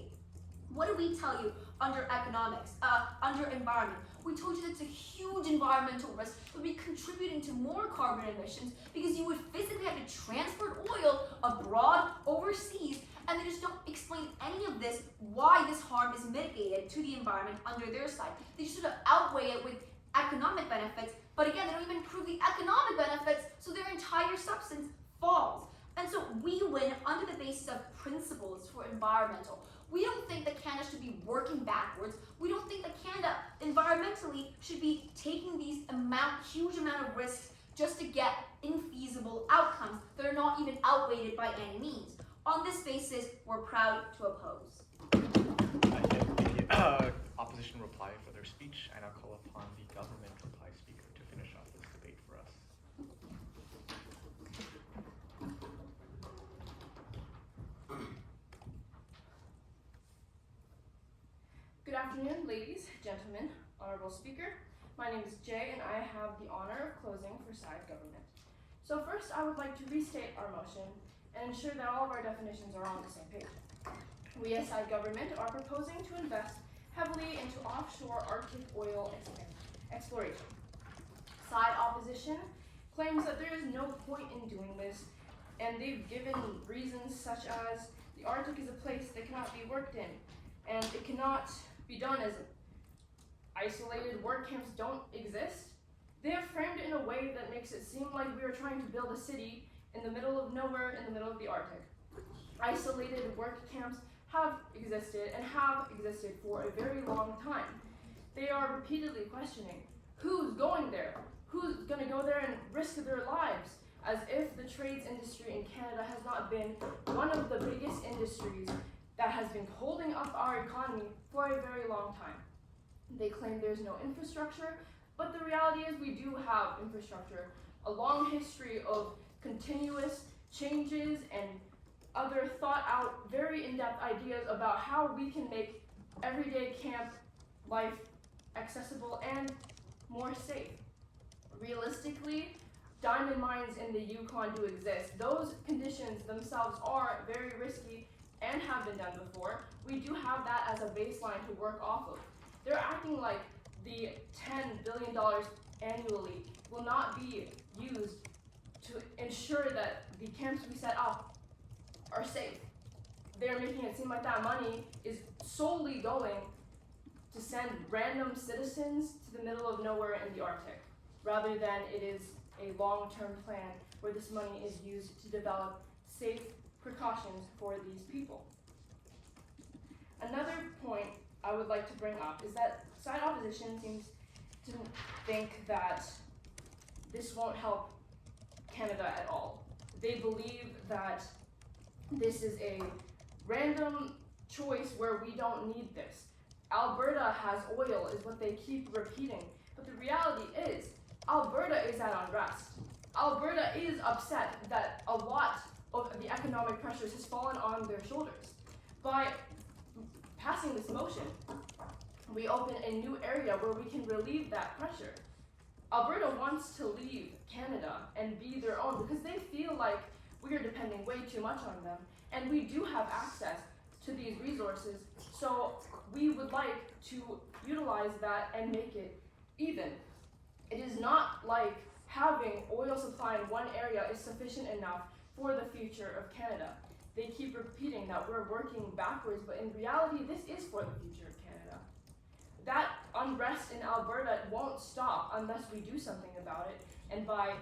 What do we tell you under economics, under environment? We told you that it's a huge environmental risk. It would be contributing to more carbon emissions because you would physically have to transport oil abroad, overseas, and they just don't explain any of this, why this harm is mitigated to the environment under their side. They just sort of outweigh it with economic benefits, but again, they don't even prove the economic benefits, so their entire substance falls. And so we win under the basis of principles for environmental. We don't think that Canada should be working backwards. We don't think that Canada environmentally should be taking these huge amount of risks just to get infeasible outcomes that are not even outweighed by any means. On this basis, we're proud to oppose.
I thank the opposition reply for their speech. I now call upon the government reply speaker to finish off this debate for us.
Good afternoon, ladies, gentlemen, honorable speaker. My name is Jay and I have the honor of closing for side government. So first I would like to restate our motion and ensure that all of our definitions are on the same page. We as side government are proposing to invest heavily into offshore Arctic oil exploration. Side opposition claims that there is no point in doing this, and they've given reasons such as the Arctic is a place that cannot be worked in, and it cannot be done as isolated work camps don't exist. They have framed it in a way that makes it seem like we are trying to build a city in the middle of nowhere in the middle of the Arctic. Isolated work camps have existed and have existed for a very long time. They are repeatedly questioning who's going there, who's going to go there and risk their lives, as if the trades industry in Canada has not been one of the biggest industries that has been holding up our economy for a very long time. They claim there's no infrastructure, but the reality is we do have infrastructure, a long history of continuous changes and other thought out, very in-depth ideas about how we can make everyday camp life accessible and more safe. Realistically, diamond mines in the Yukon do exist. Those conditions themselves are very risky and have been done before. We do have that as a baseline to work off of. They're acting like the $10 billion annually will not be used to ensure that the camps we set up are safe. They're making it seem like that money is solely going to send random citizens to the middle of nowhere in the Arctic, rather than it is a long-term plan where this money is used to develop safe precautions for these people. Another point I would like to bring up is that side opposition seems to think that this won't help Canada at all. They believe that this is a random choice where we don't need this. Alberta has oil is what they keep repeating, but the reality is Alberta is at unrest. Alberta is upset that a lot of the economic pressures has fallen on their shoulders. By passing this motion, we open a new area where we can relieve that pressure. Alberta wants to leave Canada and be their own because they feel like we are depending way too much on them, and we do have access to these resources, so we would like to utilize that and make it even. It is not like having oil supply in one area is sufficient enough for the future of Canada. They keep repeating that we're working backwards, but in reality, this is for the future of Canada. That unrest in Alberta won't stop unless we do something about it, and by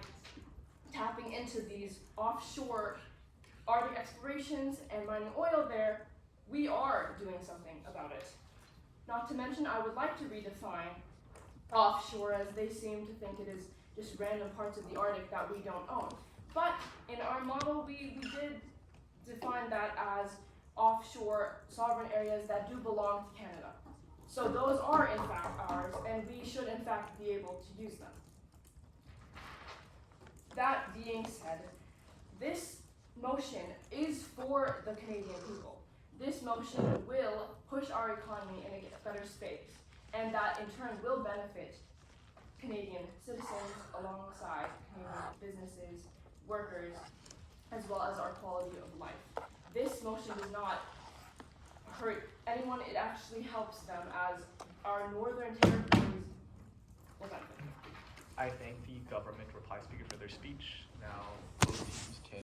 tapping into these offshore Arctic explorations and mining oil there, we are doing something about it. Not to mention, I would like to redefine offshore, as they seem to think it is just random parts of the Arctic that we don't own. But in our model, we did define that as offshore sovereign areas that do belong to Canada. So those are in fact ours, and we should in fact be able to use them. That being said, this motion is for the Canadian people. This motion will push our economy in a better space, and that in turn will benefit Canadian citizens alongside Canadian businesses, workers, as well as our quality of life. This motion does not hurt anyone, it actually helps them, as our northern territories will benefit.
I thank the government reply speaker for their speech. Now, both teams can